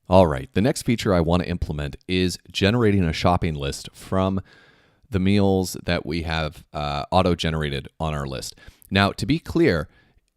All right, the next feature I want to implement is generating a shopping list from the meals that we have auto-generated on our list. Now, to be clear,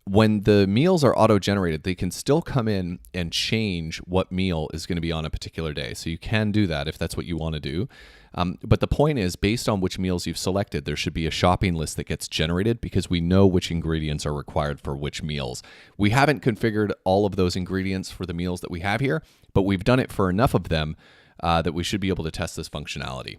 when the meals are auto-generated, they can still come in and change what meal is going to be on a particular day. So you can do that if that's what you want to do. But the point is, based on which meals you've selected, there should be a shopping list that gets generated because we know which ingredients are required for which meals. We haven't configured all of those ingredients for the meals that we have here, but we've done it for enough of them that we should be able to test this functionality.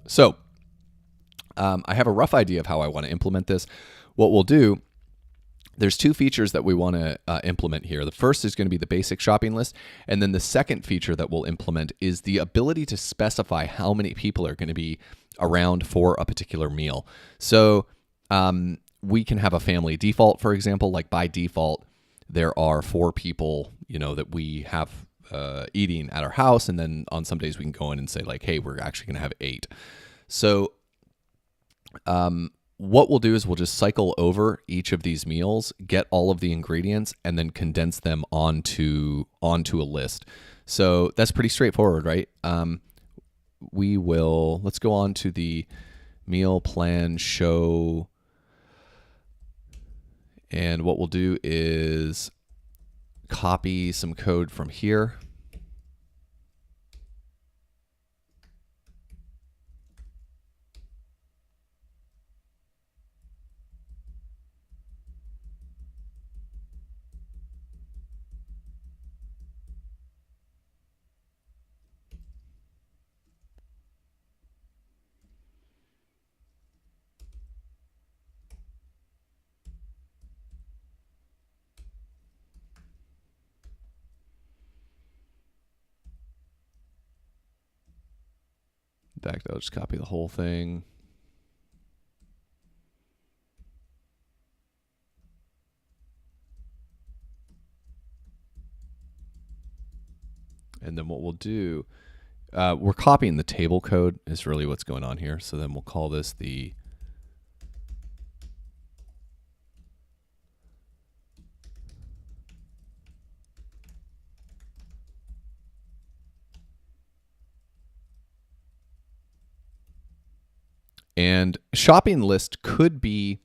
So I have a rough idea of how I want to implement this. What we'll do, there's two features that we want to implement here. The first is going to be the basic shopping list. And then the second feature that we'll implement is the ability to specify how many people are going to be around for a particular meal. So we can have a family default, for example, like by default, there are 4 people, that we have eating at our house. And then on some days we can go in and say like, hey, we're actually going to have 8. So what we'll do is we'll just cycle over each of these meals, get all of the ingredients, and then condense them onto a list. So that's pretty straightforward, right? Let's go on to the meal plan show. And what we'll do is copy some code from here. In fact, I'll just copy the whole thing. And then what we'll do, we're copying the table code is really what's going on here. So then we'll call this the and shopping list could be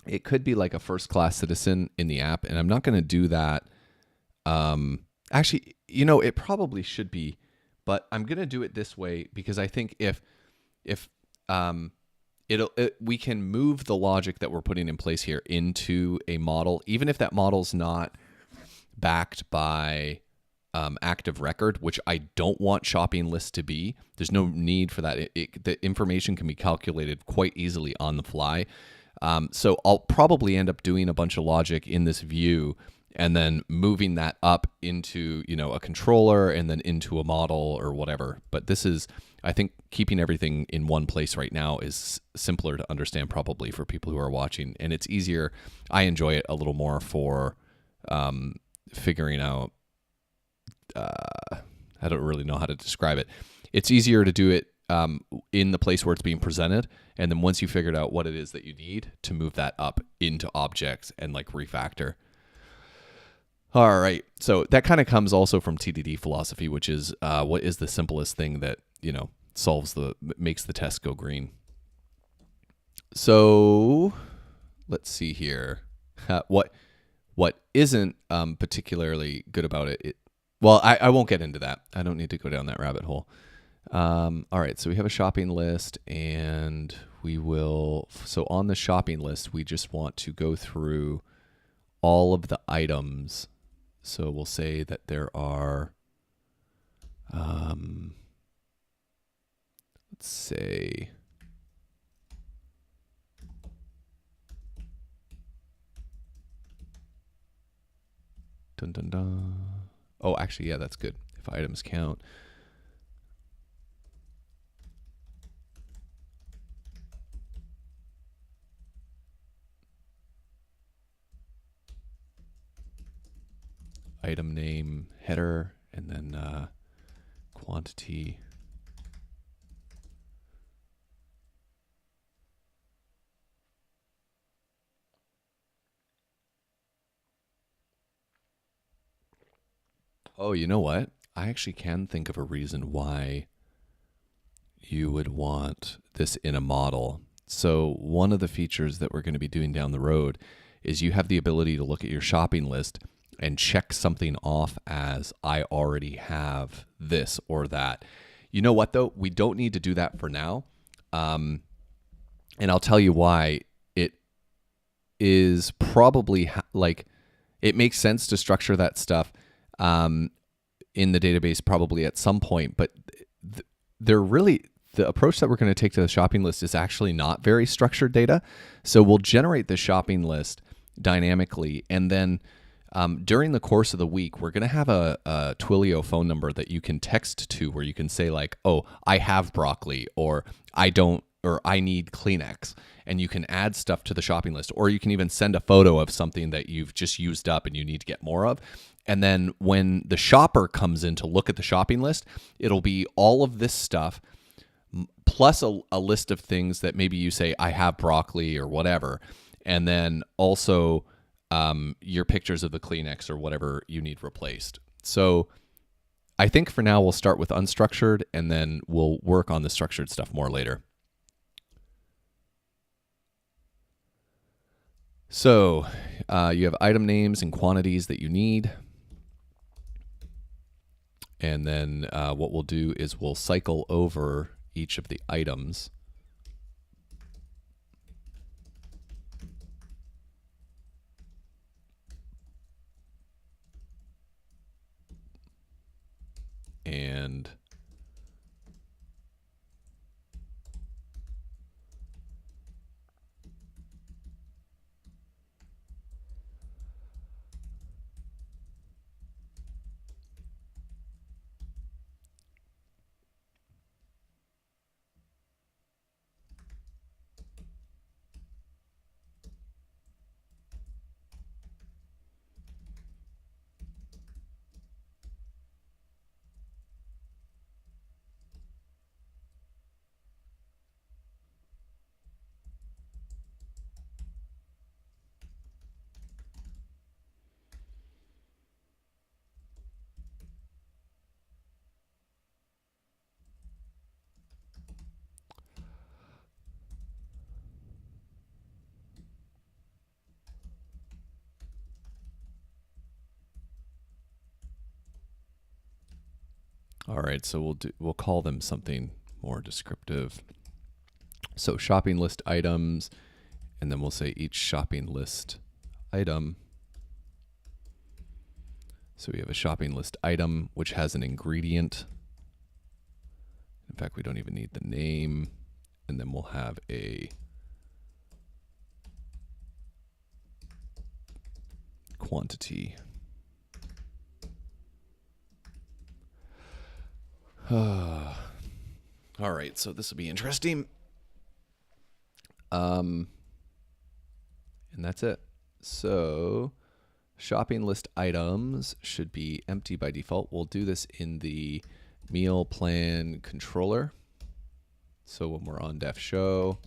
like a first class citizen in the app, and I'm not going to do that. Actually, it probably should be, but I'm going to do it this way because I think if we can move the logic that we're putting in place here into a model, even if that model's not backed by active record, which I don't want shopping lists to be. There's no need for that. The information can be calculated quite easily on the fly. So I'll probably end up doing a bunch of logic in this view and then moving that up into, a controller and then into a model or whatever. But this is, I think, keeping everything in one place right now is simpler to understand probably for people who are watching. And it's easier. I enjoy it a little more for figuring out, I don't really know how to describe it. It's easier to do it in the place where it's being presented. And then once you figured out what it is that you need, to move that up into objects and like refactor. All right. So that kind of comes also from TDD philosophy, which is what is the simplest thing that, makes the test go green. So let's see here. What isn't particularly good about it? Well, I won't get into that. I don't need to go down that rabbit hole. All right, so we have a shopping list, and so on the shopping list, we just want to go through all of the items. So we'll say that there are, let's say, dun dun dun. Oh, actually, yeah, that's good. If items count. Item name header, and then quantity. Oh, you know what? I actually can think of a reason why you would want this in a model. So one of the features that we're going to be doing down the road is you have the ability to look at your shopping list and check something off as I already have this or that. You know what though? We don't need to do that for now. And I'll tell you why. It is probably like it makes sense to structure that stuff in the database probably at some point, but they're really the approach that we're going to take to the shopping list is actually not very structured data. So we'll generate the shopping list dynamically, and then during the course of the week, we're going to have a Twilio phone number that you can text to where you can say like, oh, I have broccoli, or I don't, or I need Kleenex. And you can add stuff to the shopping list, or you can even send a photo of something that you've just used up and you need to get more of. And then when the shopper comes in to look at the shopping list, it'll be all of this stuff plus a list of things that maybe you say, I have broccoli or whatever. And then also your pictures of the Kleenex or whatever you need replaced. So I think for now we'll start with unstructured and then we'll work on the structured stuff more later. So you have item names and quantities that you need. And then what we'll do is we'll cycle over each of the items. And all right, so we'll call them something more descriptive. So shopping list items, and then we'll say each shopping list item. So we have a shopping list item which has an ingredient. In fact, we don't even need the name. And then we'll have a quantity. All right, so this will be interesting. And that's it. So shopping list items should be empty by default. We'll do this in the meal plan controller. So when we're on def show,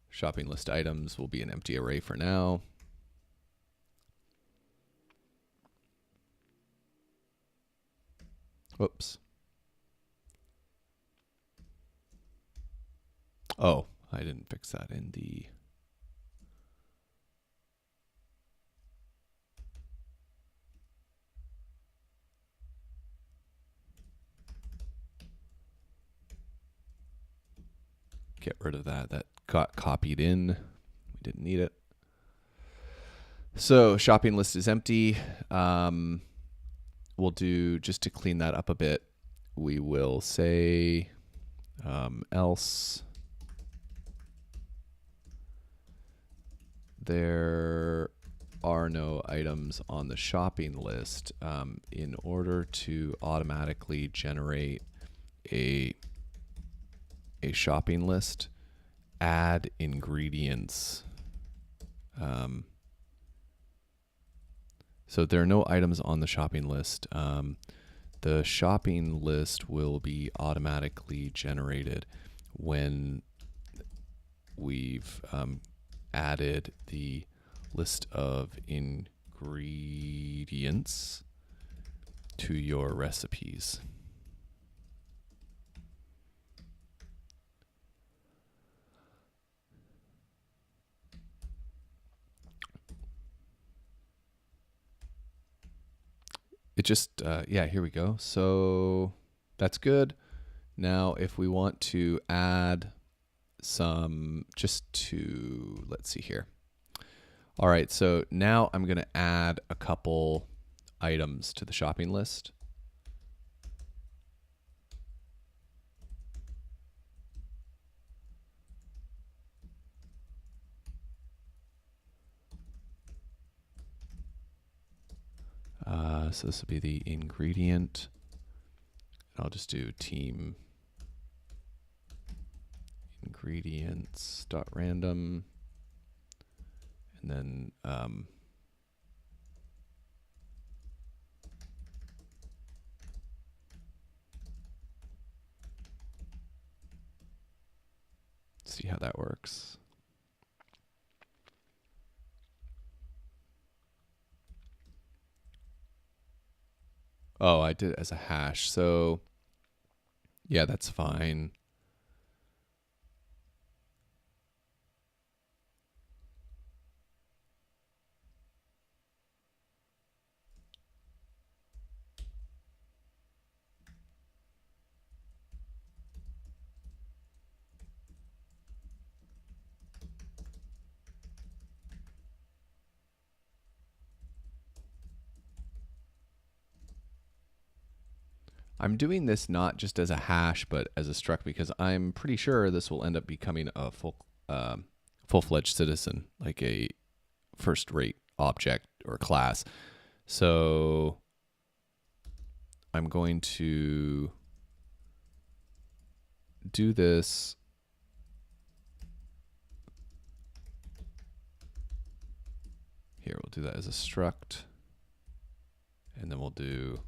shopping list items will be an empty array for now. Whoops. Oh, I didn't fix that in the... Get rid of that. That got copied in. We didn't need it. So shopping list is empty. We'll do, just to clean that up a bit, we will say else there are no items on the shopping list. In order to automatically generate a shopping list, add ingredients. So there are no items on the shopping list. The shopping list will be automatically generated when we've added the list of ingredients to your recipes. It just, yeah, here we go. So that's good. Now, if we want to add some, just to, let's see here. All right, so now I'm going to add a couple items to the shopping list. So this will be the ingredient. I'll just do team ingredients dot random, and then see how that works. Oh, I did it as a hash. So yeah, that's fine. I'm doing this not just as a hash, but as a struct because I'm pretty sure this will end up becoming a full-fledged citizen, like a first-rate object or class. So I'm going to do this. Here, we'll do that as a struct, and then we'll do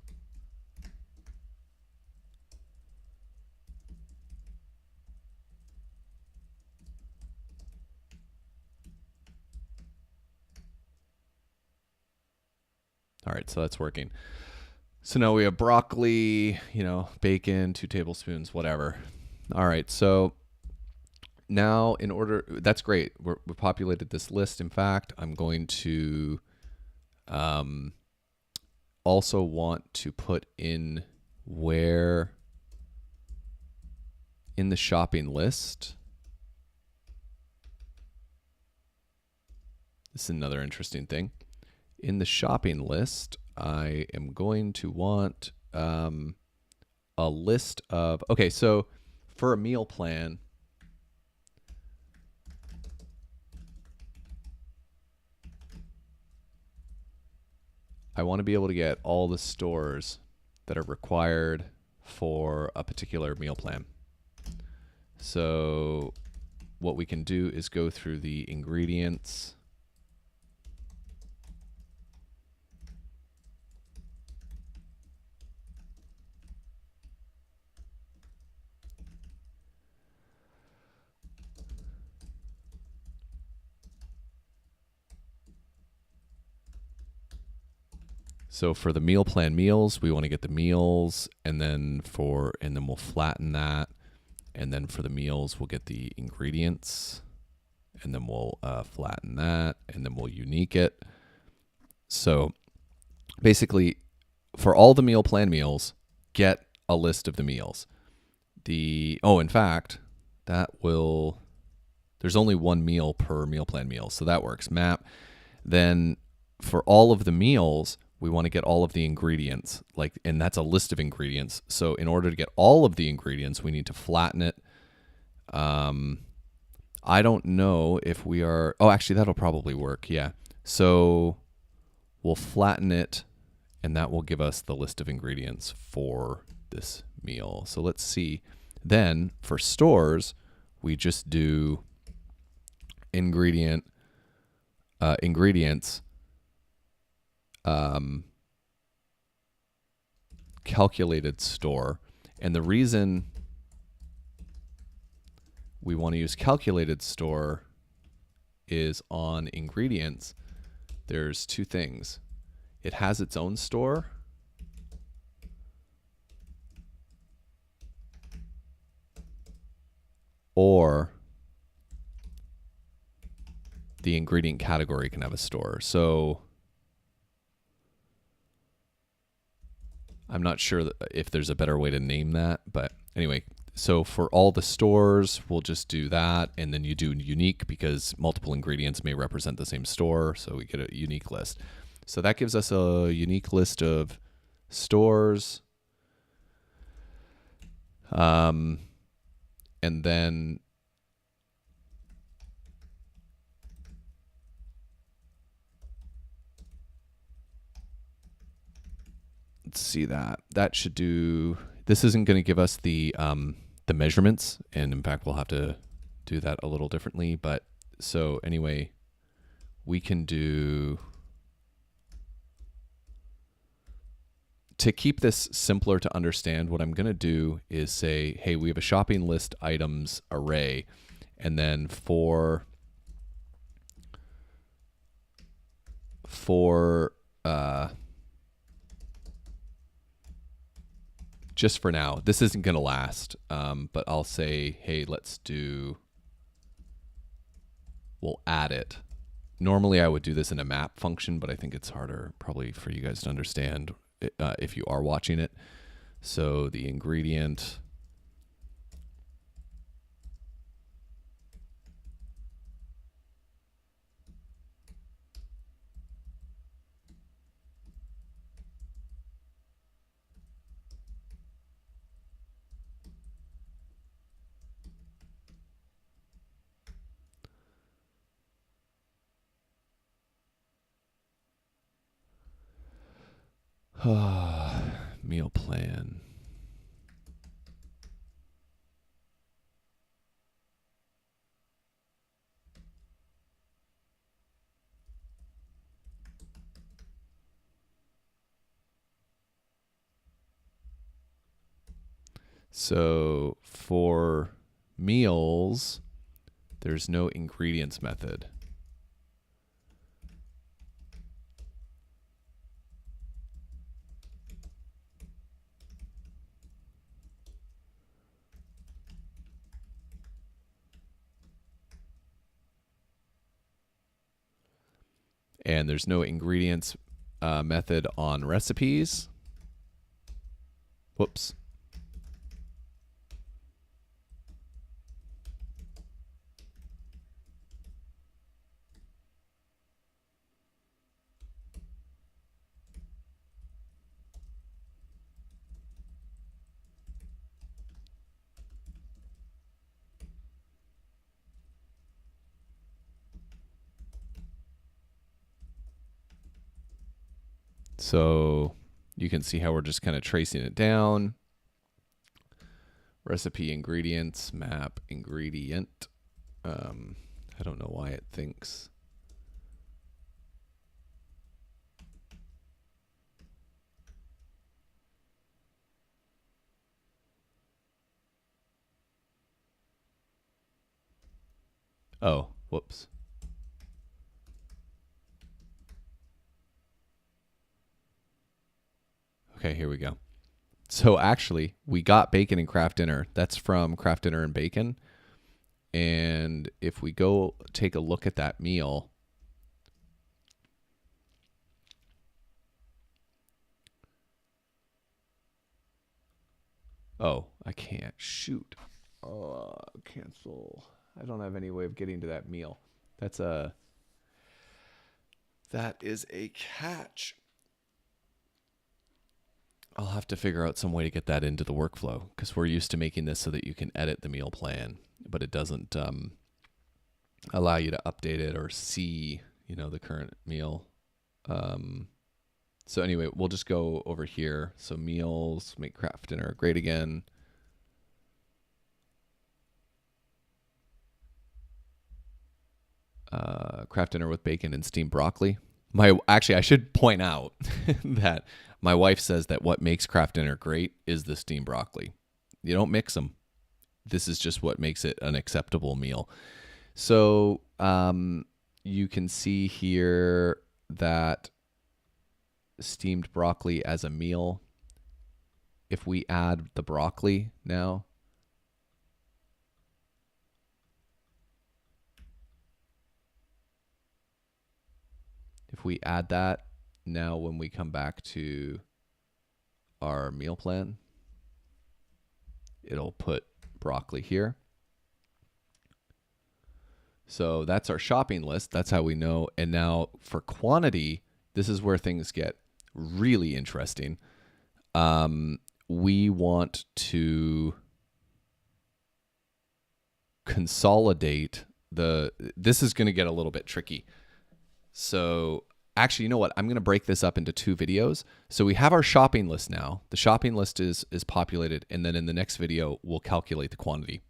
all right, so that's working. So now we have broccoli, you know, bacon, 2 tablespoons, whatever. All right, so now in order, that's great. We populated this list. In fact, I'm going to also want to put in where in the shopping list. This is another interesting thing. In the shopping list, I am going to want a list of, okay, so for a meal plan, I want to be able to get all the stores that are required for a particular meal plan. So what we can do is go through the ingredients. So for the meal plan meals, we want to get the meals, and then we'll flatten that. And then for the meals, we'll get the ingredients, and then we'll flatten that, and then we'll unique it. So basically, for all the meal plan meals, get a list of the meals. In fact, there's only one meal per meal plan meal, so that works. Map. Then for all of the meals, we want to get all of the ingredients, and that's a list of ingredients. So in order to get all of the ingredients, we need to flatten it. I don't know if we are, actually that'll probably work. Yeah. So we'll flatten it, and that will give us the list of ingredients for this meal. So let's see. Then for stores, we just do ingredients, calculated store. And the reason we want to use calculated store is on ingredients. There's 2 things. It has its own store, or the ingredient category can have a store. So I'm not sure if there's a better way to name that, but anyway, so for all the stores, we'll just do that. And then you do unique because multiple ingredients may represent the same store. So we get a unique list. So that gives us a unique list of stores. And then let's see that should do. This isn't going to give us the measurements, and in fact, we'll have to do that a little differently. But so anyway, we can do. To keep this simpler to understand, what I'm going to do is say, hey, we have a shopping list items array. And then for just for now, this isn't going to last, but I'll say, hey, we'll add it. Normally I would do this in a map function, but I think it's harder probably for you guys to understand if you are watching it. So the ingredient meal plan. So for meals, there's no ingredients method. And there's no ingredients method on recipes. Whoops. So you can see how we're just kind of tracing it down. Recipe ingredients, map ingredient. I don't know why it thinks. Oh, whoops. Okay, here we go. So actually, we got bacon and Kraft Dinner. That's from Kraft Dinner and Bacon. And if we go take a look at that meal, oh, I can't. Shoot. Cancel. I don't have any way of getting to that meal. That is a catch. I'll have to figure out some way to get that into the workflow because we're used to making this so that you can edit the meal plan, but it doesn't allow you to update it or see, the current meal. So anyway, we'll just go over here. So meals, make Kraft Dinner great again. Kraft Dinner with bacon and steamed broccoli. Actually, I should point out that my wife says that what makes Kraft Dinner great is the steamed broccoli. You don't mix them. This is just what makes it an acceptable meal. So you can see here that steamed broccoli as a meal, if we add the broccoli now, If we add that, now when we come back to our meal plan, it'll put broccoli here. So that's our shopping list. That's how we know. And now for quantity, this is where things get really interesting. We want to consolidate this is going to get a little bit tricky. So actually, you know what? I'm going to break this up into 2 videos. So we have our shopping list now. The shopping list is populated. And then in the next video, we'll calculate the quantity.